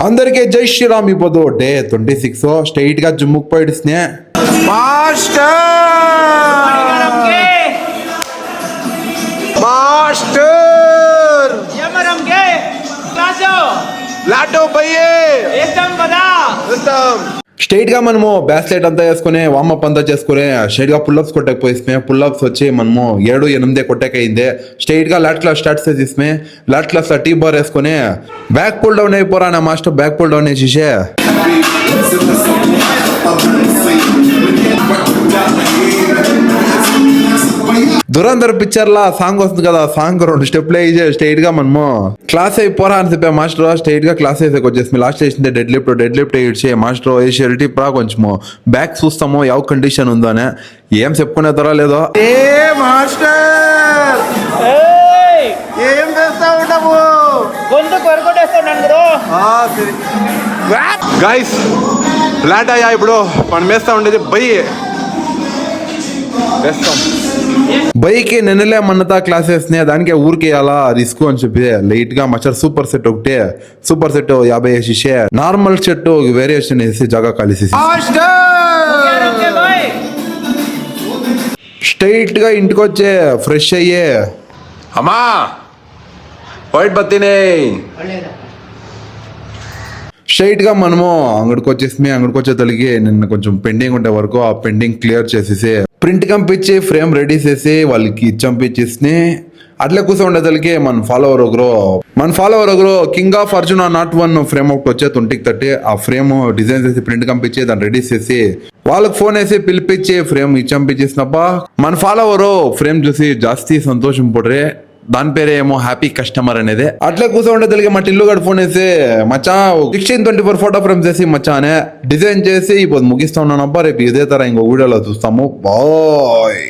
అందరికీ జై శ్రీరామ్. ఇప్పుడు డే 26 స్ట్రైట్ గా జిమ్ముకు పోయిడిస్తే మాస్టర్ మాస్టర్ లాటో భయ్యే స్ట్రైట్ గా మనము బ్యాక్ సైడ్ అంతా వేసుకుని వార్మప్ అంతా చేసుకుని స్ట్రైట్ గా పుల్అప్స్ కొట్టకపోయిస్తే పుల్అప్స్ వచ్చి మనము 7-8 కొట్టకయింది. స్ట్రైట్ గా లాట్ క్లాస్ స్టార్ట్ చేసేసి లాట్ క్లాస్ టీ బార్ వేసుకుని బ్యాక్ పుల్ డౌన్ అయిపోరా నా మాస్టర్. బ్యాక్ పుల్ డౌన్ వేసేసే దురంధర్ పిక్చర్ లా సాంగ్ వస్తుంది కదా, సాంగ్ 2 స్టెప్లు వేసే స్ట్రైట్ గా మనము క్లాస్ అయిపోరా అని చెప్పా మాస్టర్. స్ట్రైట్ గా క్లాస్ వేసేకి వచ్చేసి లాస్ట్ వేసింది డెడ్ లిఫ్ట్ వేయచ్చే మాస్టర్ వేసి వెళ్ళి ప్రా కొంచెము బ్యాక్ చూస్తాము ಯಾವ కండిషన్ ఉందో అని. ఏం చెప్పుకునేతారో లేదో ఏ మాస్టర్ ఏం చేస్తా ఉంటావు గైస్. ఫ్లాట్ అయ్యా ఇప్పుడు మనం వేస్తా ఉండేది వేస్తాం బైకి నిన్నలే మన్నతా క్లాస్ వేస్తున్నాయి, దానికే ఊరికి అలా రిస్క్ అని చెప్పి లైట్ గా మచ్చర్ సూపర్ సెట్ 50 వేసేసి నార్మల్ సెట్ వేరియేషన్ వేసి జాగా కలిసి స్ట్రైట్ గా ఇంటికి వచ్చే ఫ్రెష్ అయ్యే అమ్మా వైట్ బత్తినే స్ట్రైట్ గా మనము అంగడికి వచ్చే తొలిగి నిన్న కొంచెం పెండింగ్ ఉండే వరకు ఆ పెండింగ్ క్లియర్ చేసేసి ప్రింట్ కంపించి ఫ్రేమ్ రెడీ చేసి వాళ్ళకి ఇచ్చంపించేసి అట్లా కూర్చొని తొలిగి మన ఫాలోవర్ ఒకరు king of Arjuna not 1 frame ఒకటి వచ్చే 2030 ఆ ఫ్రేమ్ డిజైన్ చేసి ప్రింట్ కంపించి దాన్ని రెడీ చేసి వాళ్ళకి ఫోన్ వేసి పిలిపించి ఫ్రేమ్ ఇచ్చంపించేసినప్ప మన ఫాలోవర్ ఫ్రేమ్ చూసి జాస్తి సంతోషం పడ్రే. దాని పేరే ఏమో హ్యాపీ కస్టమర్ అనేది. అట్లా కూర్చోంటే తెలిగే మా టిల్లు గడు ఫోన్ వేసి మచ్చా 1624 ఫోటో ఫ్రేమ్ చేసి మచ్చా అనే డిజైన్ చేసి ఇప్పుడు ముగిస్తా ఉన్నానబ్బా. రేపు ఇదే తర ఇంకో వీడియోలో చూస్తాము. బాయ్.